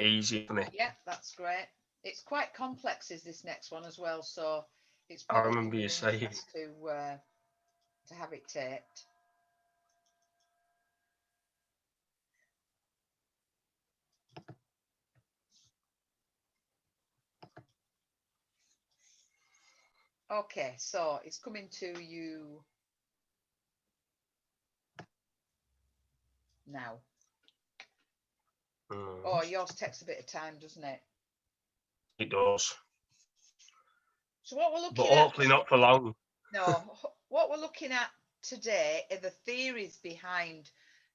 easy for me. Yeah, that's great. It's quite complex, is this next one as well, so it's I probably remember in you your saying. interest to have it taped. Okay, so it's coming to you now. Oh, yours takes a bit of time, doesn't it? It does. So what we're looking But at, hopefully not for long. no, what we're looking at today are the theories behind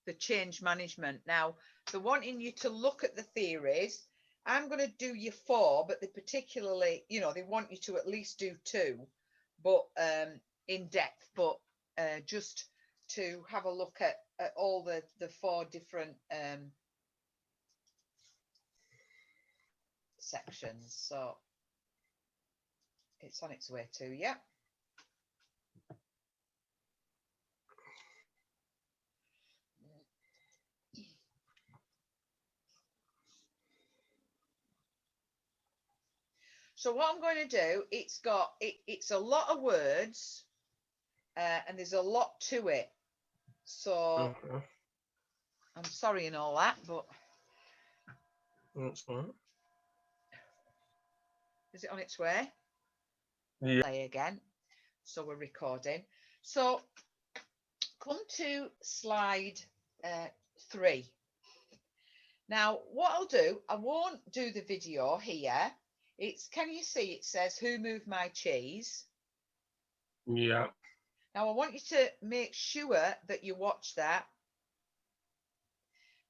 the change management. Now, they're wanting you to look at the theories. I'm going to do you 4, but they particularly, you know, they want you to at least do 2, but in depth, but just to have a look at all the 4 different sections. So it's on its way to you. So what I'm going to do, it's a lot of words, and there's a lot to it. So I'm sorry and all that, but that's all right. Is it on its way? Yeah. Play again. So we're recording. So come to slide 3. Now, what I'll do, I won't do the video here. Can you see it says, "Who moved my cheese?" Yeah. Now, I want you to make sure that you watch that,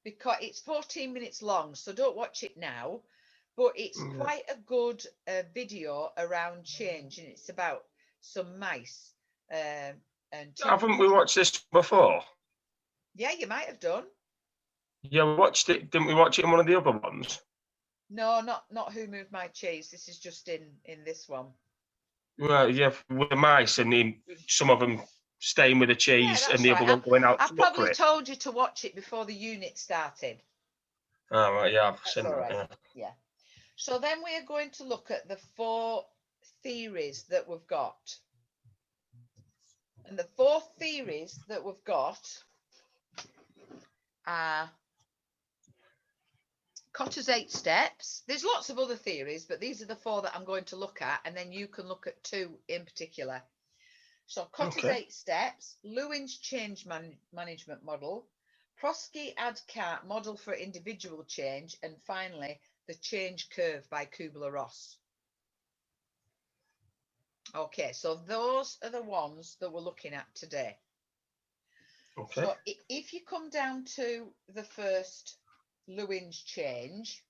because it's 14 minutes long, so don't watch it now. But it's quite a good video around change, and it's about some mice. And haven't we watched this before? Yeah, you might have done. Yeah, we watched it. Didn't we watch it in one of the other ones? No, not Who Moved My Cheese. This is just in this one. Well, yeah, with the mice and some of them staying with the cheese, Yeah, and the other one going out to look for I probably it. told you to watch it before the unit started. Oh, right, yeah, I've That's seen all that. right. Yeah. So then we are going to look at the 4 theories that we've got. And the 4 theories that we've got are Cotter's 8 steps. There's lots of other theories, but these are the 4 that I'm going to look at, and then you can look at 2 in particular. So Cotter's 8 steps, Lewin's change management model, Prosky Adkar model for individual change, and finally the change curve by Kubler-Ross. Okay, so those are the ones that we're looking at today. Okay. So if you come down to the first Lewin's change,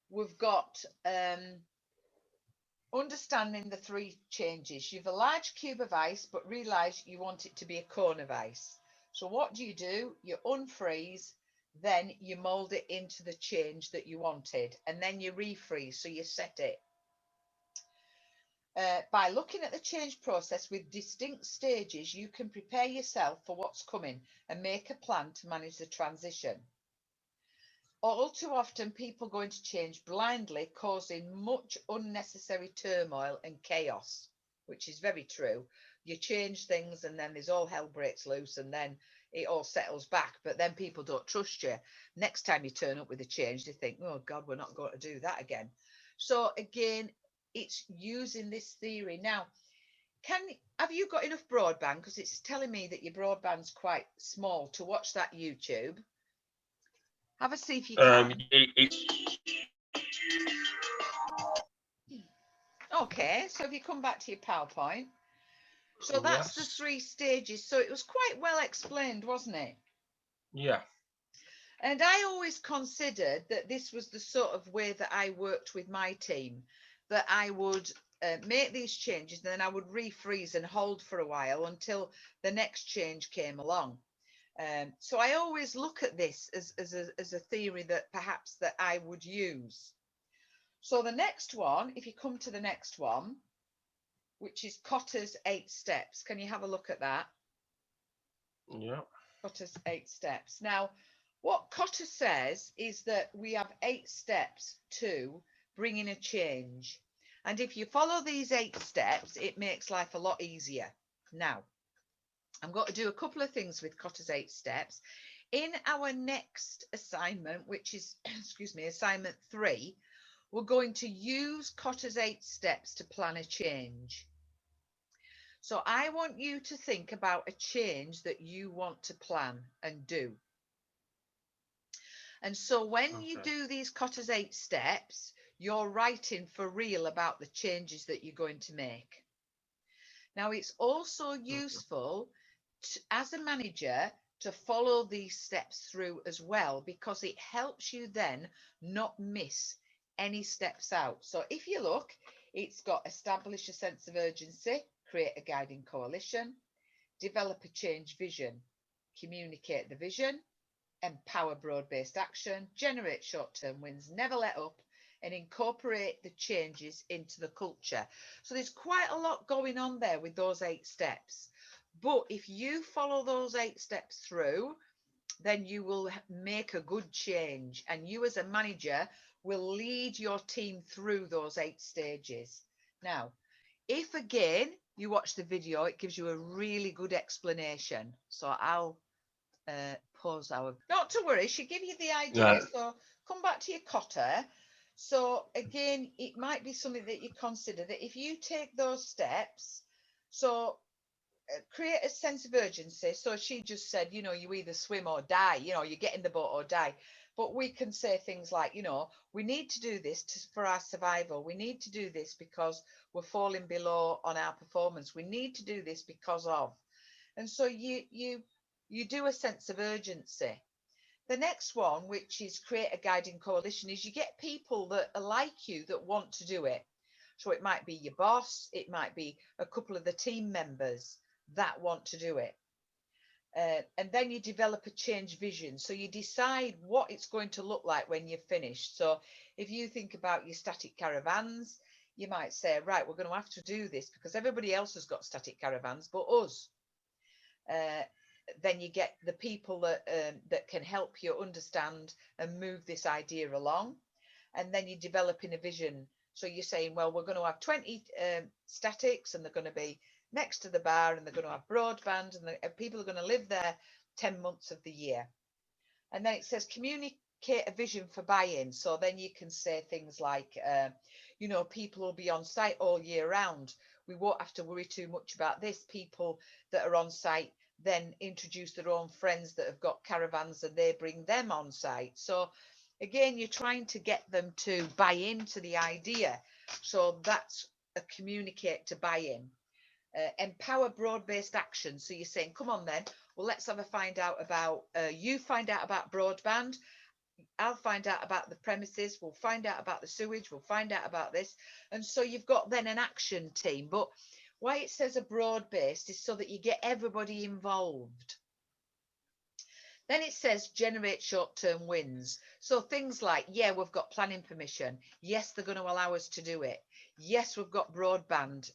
we've got understanding the 3 changes. You've a large cube of ice, but realise you want it to be a cone of ice. So what do? You unfreeze, then you mould it into the change that you wanted, and then you refreeze, so you set it. By looking at the change process with distinct stages, you can prepare yourself for what's coming and make a plan to manage the transition. All too often, people go into change blindly, causing much unnecessary turmoil and chaos, which is very true. You change things and then there's all hell breaks loose and then it all settles back, but then people don't trust you. Next time you turn up with a change, they think, oh God, we're not going to do that again. So again, it's using this theory. Now, have you got enough broadband? Because it's telling me that your broadband's quite small to watch that YouTube. Have a see if you can. Okay, so if you come back to your PowerPoint. So that's the 3 stages. So it was quite well explained, wasn't it? Yeah. And I always considered that this was the sort of way that I worked with my team, that I would make these changes, and then I would refreeze and hold for a while until the next change came along. So I always look at this as a theory that perhaps that I would use. So the next one, if you come to the next one, which is Cotter's 8 steps, can you have a look at that? Yeah. Cotter's 8 steps. Now, What Cotter says is that we have 8 steps to bringing a change. And if you follow these 8 steps, it makes life a lot easier. Now, I'm going to do a couple of things with Cotter's 8 steps. In our next assignment, which is, excuse me, assignment 3, we're going to use Cotter's 8 steps to plan a change. So I want you to think about a change that you want to plan and do. And so when you do these Cotter's 8 steps, you're writing for real about the changes that you're going to make. Now, it's also useful as a manager to follow these steps through as well, because it helps you then not miss any steps out. So if you look, it's got establish a sense of urgency, create a guiding coalition, develop a change vision, communicate the vision, empower broad-based action, generate short-term wins, never let up, and incorporate the changes into the culture. So there's quite a lot going on there with those 8 steps. But if you follow those 8 steps through, then you will make a good change, and you as a manager will lead your team through those 8 stages. Now, if again you watch the video, it gives you a really good explanation. So I'll pause our, not to worry, she'll give you the idea. Right. So come back to your Cotter. So again, it might be something that you consider, that if you take those steps, so create a sense of urgency. So she just said, you know, you either swim or die, you know, you get in the boat or die. But we can say things like, you know, we need to do this for our survival. We need to do this because we're falling below on our performance. We need to do this because of. And so you do a sense of urgency. The next one, which is create a guiding coalition, is you get people that are like you that want to do it. So it might be your boss, it might be a couple of the team members that want to do it. And then you develop a change vision. So you decide what it's going to look like when you're finished. So if you think about your static caravans, you might say, right, we're going to have to do this because everybody else has got static caravans but us. Then you get the people that can help you understand and move this idea along. And then you're developing a vision. So you're saying, well, we're going to have 20 statics, and they're going to be next to the bar, and they're going to have broadband, and people are going to live there 10 months of the year. And then it says communicate a vision for buy-in. So then you can say things like, you know, people will be on site all year round. We won't have to worry too much about this. People that are on site then introduce their own friends that have got caravans, and they bring them on site. So again, you're trying to get them to buy into the idea. So that's a communicate to buy in. Empower broad-based action. So you're saying, come on then, well, let's have a find out about, you find out about broadband, I'll find out about the premises, we'll find out about the sewage, we'll find out about this. And so you've got then an action team. But why it says a broad-based is so that you get everybody involved. Then it says generate short-term wins. So things like, yeah, we've got planning permission. Yes, they're going to allow us to do it. Yes, we've got broadband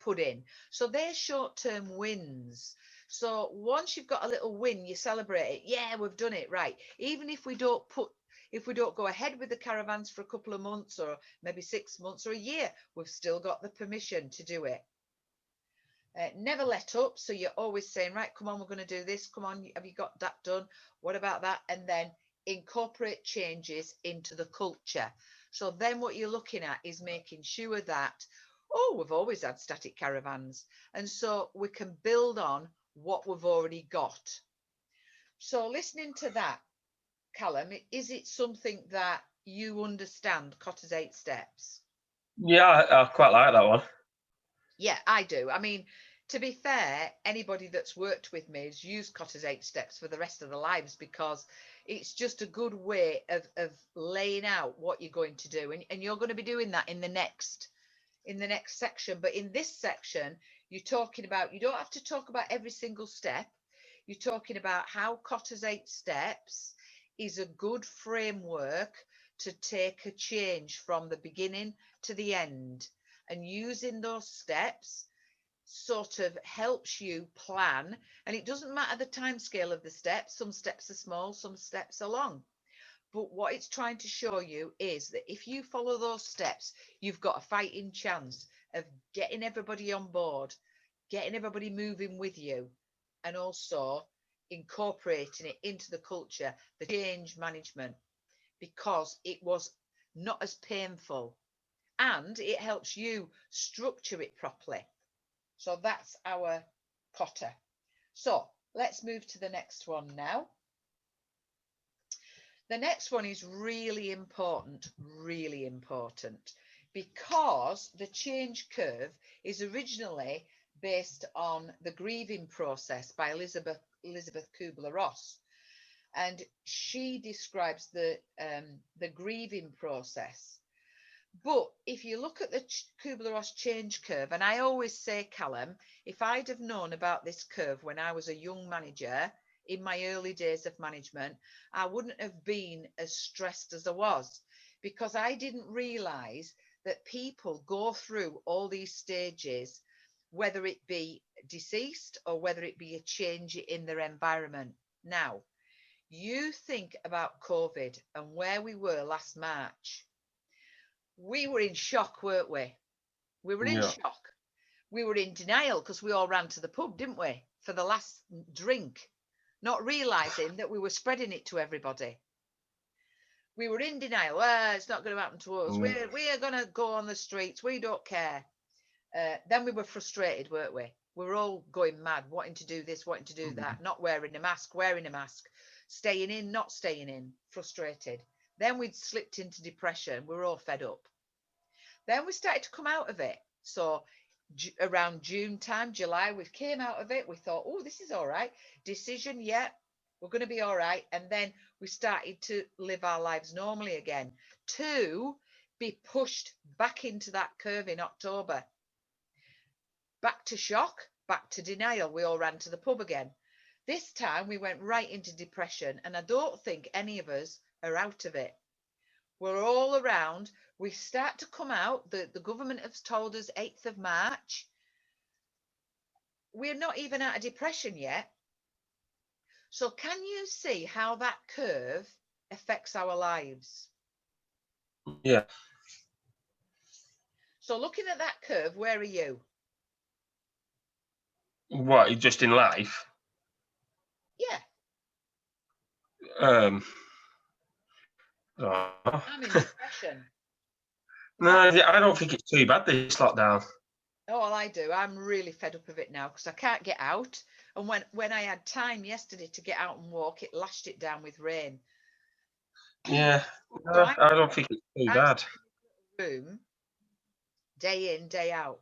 put in. So they're short-term wins. So once you've got a little win, you celebrate it. Yeah, we've done it, right. Even if we don't go ahead with the caravans for a couple of months, or maybe 6 months or a year, we've still got the permission to do it. Never let up. So you're always saying, right, come on, we're going to do this. Come on, have you got that done? What about that? And then incorporate changes into the culture. So then what you're looking at is making sure that, oh, we've always had static caravans. And so we can build on what we've already got. So listening to that, Callum, is it something that you understand, Cotter's 8 steps? Yeah, I quite like that one. Yeah, I do. I mean, to be fair, anybody that's worked with me has used Cotter's 8 steps for the rest of their lives, because it's just a good way of laying out what you're going to do. And you're going to be doing that in the next section. But in this section, you're talking about, you don't have to talk about every single step. You're talking about how Cotter's 8 steps is a good framework to take a change from the beginning to the end. And using those steps, sort of helps you plan, and it doesn't matter the time scale of the steps. Some steps are small, some steps are long. But what it's trying to show you is that if you follow those steps, you've got a fighting chance of getting everybody on board, getting everybody moving with you, and also incorporating it into the culture, the change management, because it was not as painful and it helps you structure it properly. So that's our Potter. So let's move to the next one now. The next one is really important, because the change curve is originally based on the grieving process by Elizabeth Kubler-Ross. And she describes the grieving process. But if you look at the Kubler-Ross change curve, and I always say, Callum, if I'd have known about this curve when I was a young manager in my early days of management, I wouldn't have been as stressed as I was, because I didn't realise that people go through all these stages, whether it be deceased or whether it be a change in their environment. Now, you think about COVID and where we were last March. We were in shock, weren't we? We were in shock. We were in denial because we all ran to the pub, didn't we, for the last drink, not realising that we were spreading it to everybody. We were in denial. It's not going to happen to us. We are going to go on the streets. We don't care. Then we were frustrated, weren't we? We were all going mad, wanting to do this, wanting to do that, not wearing a mask, staying in, not staying in, frustrated. Then we'd slipped into depression. We were all fed up. Then we started to come out of it. So around June time, July, we came out of it. We thought, oh, this is all right. Decision, yeah, we're going to be all right. And then we started to live our lives normally again, to be pushed back into that curve in October. Back to shock, back to denial. We all ran to the pub again. This time we went right into depression, and I don't think any of us are out of it. We're all around. We start to come out. The government has told us 8th of March. We're not even out of depression yet. So can you see how that curve affects our lives? Yeah. So looking at that curve, where are you? What, just in life? Yeah. Oh. I'm in depression. No, I don't think it's too bad, this lockdown. Oh, well, I do. I'm really fed up of it now because I can't get out. And when I had time yesterday to get out and walk, it lashed it down with rain. Yeah, So I don't think it's too bad. Room, day in, day out.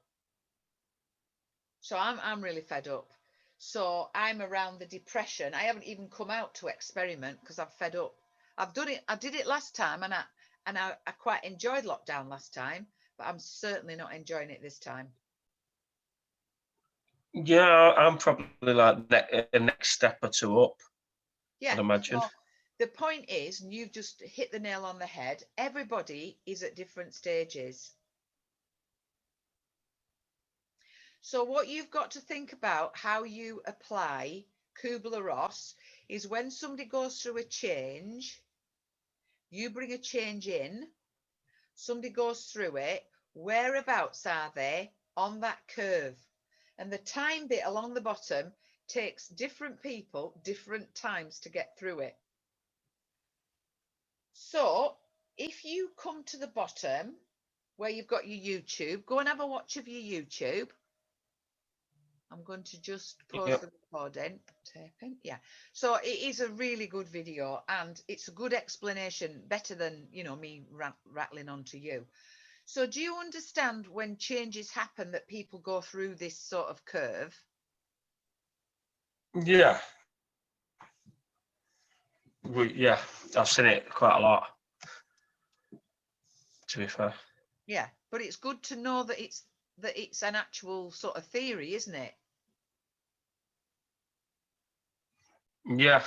So I'm really fed up. So I'm around the depression. I haven't even come out to experiment because I'm fed up. I've done it. I did it last time, and I quite enjoyed lockdown last time, but I'm certainly not enjoying it this time. Yeah, I'm probably like the next step or two up. Yeah, I'd imagine. so the point is, and you've just hit the nail on the head, everybody is at different stages. So what you've got to think about how you apply Kubler-Ross is when somebody goes through a change, you bring a change in, somebody goes through it, whereabouts are they on that curve? And the time bit along the bottom takes different people different times to get through it. So if you come to the bottom where you've got your YouTube, go and have a watch of your YouTube. I'm going to just pause the recording. Taping. Yeah. So it is a really good video, and it's a good explanation, better than, me rattling on to you. So do you understand when changes happen that people go through this sort of curve? Yeah. Yeah, I've seen it quite a lot, to be fair. Yeah, but it's good to know that it's an actual sort of theory, isn't it? Yeah.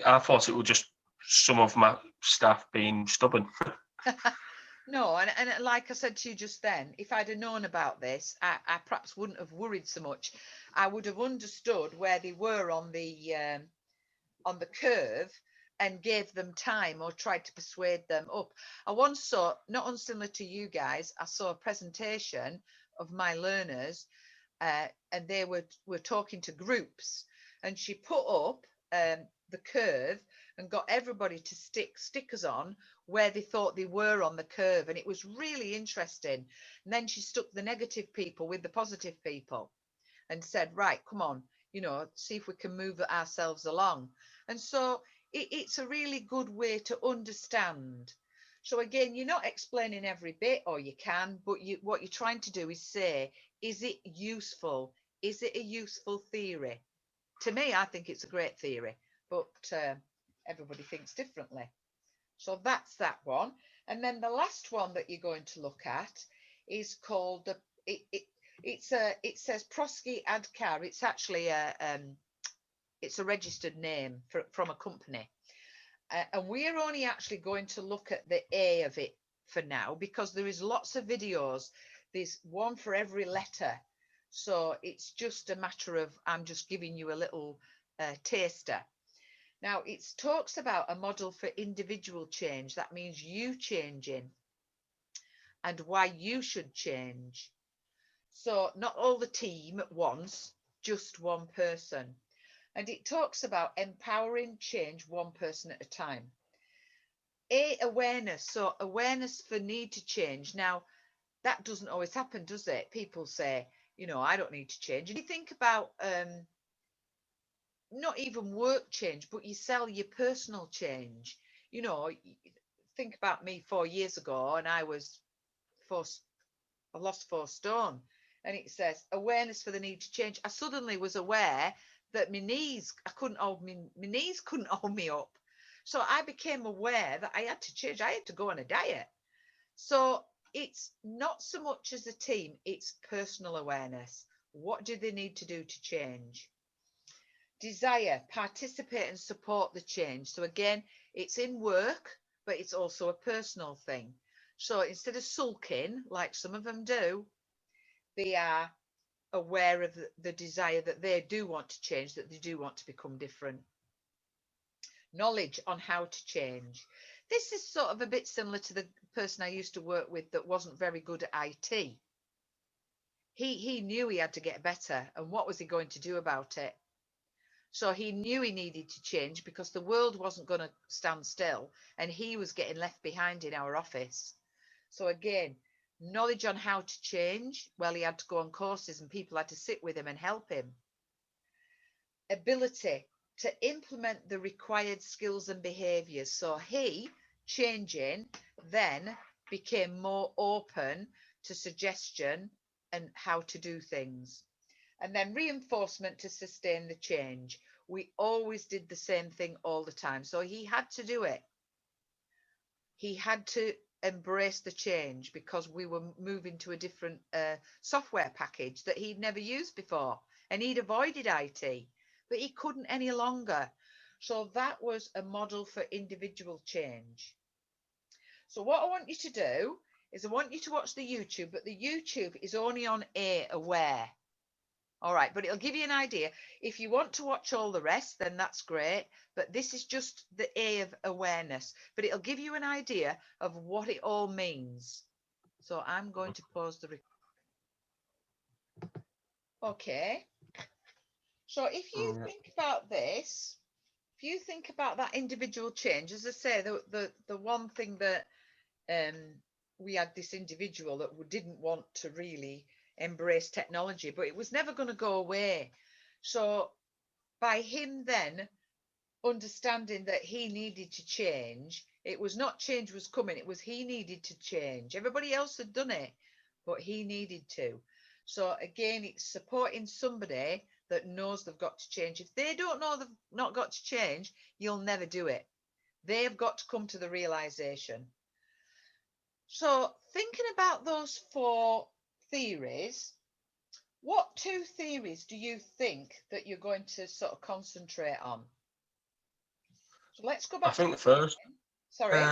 I thought it was just some of my staff being stubborn. No, and like I said to you just then, if I'd have known about this, I perhaps wouldn't have worried so much. I would have understood where they were on the curve and gave them time or tried to persuade them up. I once saw, not unsimilar to you guys, I saw a presentation of my learners, and they were talking to groups, and she put up the curve and got everybody to stick stickers on where they thought they were on the curve, and it was really interesting. And then she stuck the negative people with the positive people and said, right, come on, see if we can move ourselves along. And so it's a really good way to understand. So again, you're not explaining every bit, or you can, but what you're trying to do is say, is it useful? Is it a useful theory? To me, I think it's a great theory, but everybody thinks differently. So that's that one. And then the last one that you're going to look at is called it says Prosky Adcar. It's actually it's a registered name from a company. And we're only actually going to look at the A of it for now, because there is lots of videos. There's one for every letter. So it's just a matter of, I'm just giving you a little taster. Now, it talks about a model for individual change. That means you changing and why you should change. So not all the team at once, just one person. And it talks about empowering change one person at a time. Awareness. So awareness for need to change. Now, that doesn't always happen, does it? People say, I don't need to change. And you think about not even work change, but you sell your personal change. Think about me 4 years ago, and I lost 4 stone, and it says awareness for the need to change. I suddenly was aware that my knees couldn't hold me up. So I became aware that I had to change. I had to go on a diet. So it's not so much as a team, it's personal awareness. What do they need to do to change? Desire, participate and support the change. So again, it's in work, but it's also a personal thing. So instead of sulking, like some of them do, they are aware of the desire that they do want to change, that they do want to become different. Knowledge on how to change. This is sort of a bit similar to the person I used to work with that wasn't very good at IT. He knew he had to get better, and what was he going to do about it? So he knew he needed to change because the world wasn't going to stand still, and he was getting left behind in our office. So again, knowledge on how to change. Well, he had to go on courses and people had to sit with him and help him. Ability to implement the required skills and behaviours. So he, changing, then became more open to suggestion and how to do things. And then reinforcement to sustain the change. We always did the same thing all the time. So he had to do it. He had to embrace the change because we were moving to a different software package that he'd never used before. And he'd avoided IT, but he couldn't any longer. So that was a model for individual change. So what I want you to do is I want you to watch the YouTube, but the YouTube is only on aware. All right, but it'll give you an idea. If you want to watch all the rest, then that's great. But this is just the A of awareness. But it'll give you an idea of what it all means. So I'm going to pause the recording. Okay. So if you think about this, if you think about that individual change, as I say, the one thing that we had this individual that didn't want to really embrace technology, but it was never going to go away. So by him then understanding that he needed to change, it was not change was coming, it was he needed to change. Everybody else had done it, but he needed to. So again, it's supporting somebody that knows they've got to change. If they don't know they've not got to change, you'll never do it. They've got to come to the realization. So thinking about those 4 theories, what 2 theories do you think that you're going to sort of concentrate on? So let's go back. I think the first. Sorry.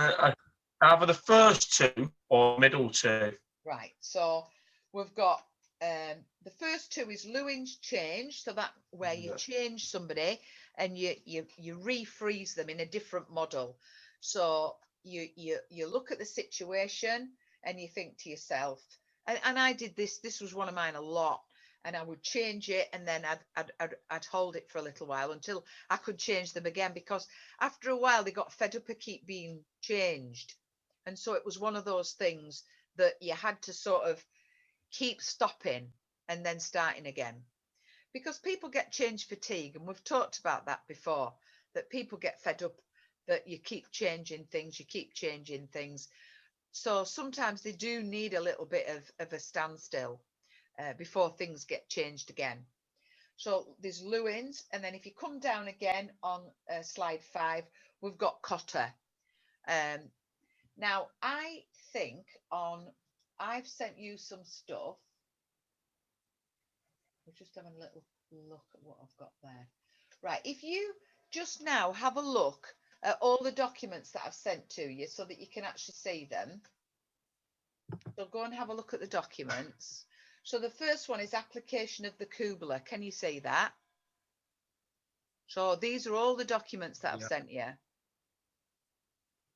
Either the first 2 or middle two? Right, so we've got the first two is Lewin's change, so that where you change somebody and you refreeze them in a different model. So you look at the situation and you think to yourself, and I did this was one of mine a lot, and I would change it and then I'd hold it for a little while until I could change them again, because after a while they got fed up of keep being changed. And so it was one of those things that you had to sort of keep stopping and then starting again, because people get change fatigue, and we've talked about that before, that people get fed up that you keep changing things, so sometimes they do need a little bit of a standstill before things get changed again. So there's Lewin's, and then if you come down again on slide 5, we've got Cotter. Now I think I've sent you some stuff. We're just having a little look at what I've got there. Right, if you just now have a look at all the documents that I've sent to you so that you can actually see them. So go and have a look at the documents. So the first one is application of the cupola. Can you see that? So these are all the documents that I've sent you.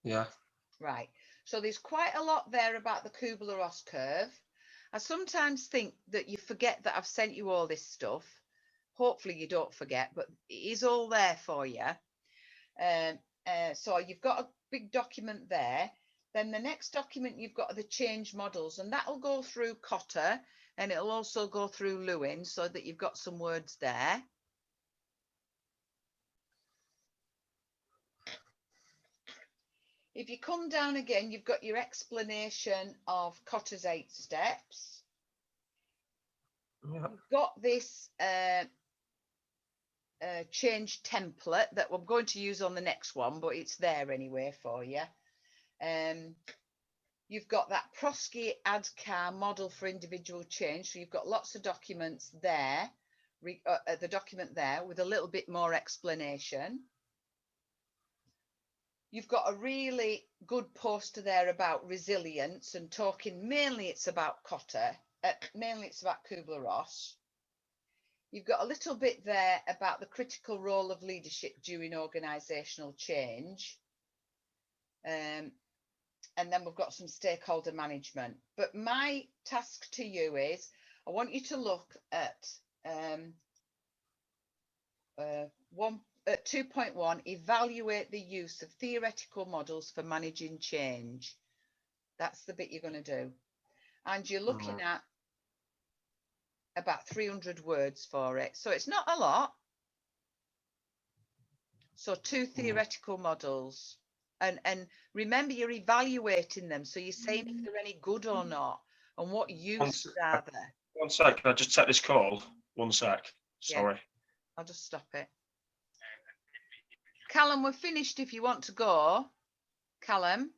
Yeah. Right. So there's quite a lot there about the Kubler-Ross curve. I sometimes think that you forget that I've sent you all this stuff. Hopefully you don't forget, but it is all there for you. So you've got a big document there. Then the next document you've got are the change models, and that'll go through Cotter, and it'll also go through Lewin, so that you've got some words there. If you come down again, you've got your explanation of Cotter's 8 steps. Yeah. You've got this change template that I'm going to use on the next one, but it's there anyway for you. You've got that Prosky ADCAR model for individual change. So you've got lots of documents there, the document there with a little bit more explanation. You've got a really good poster there about resilience and talking, mainly it's about Cotter, mainly it's about Kubler-Ross. You've got a little bit there about the critical role of leadership during organisational change. And then we've got some stakeholder management. But my task to you is, I want you to look at 2.1, evaluate the use of theoretical models for managing change. That's the bit you're going to do. And you're looking at about 300 words for it. So it's not a lot. So 2 theoretical models. And remember, you're evaluating them. So you're saying if they're any good or not, and what use are there. 1 sec, can I just take this call? 1 sec, sorry. Yeah, I'll just stop it. Callum, we're finished if you want to go. Callum?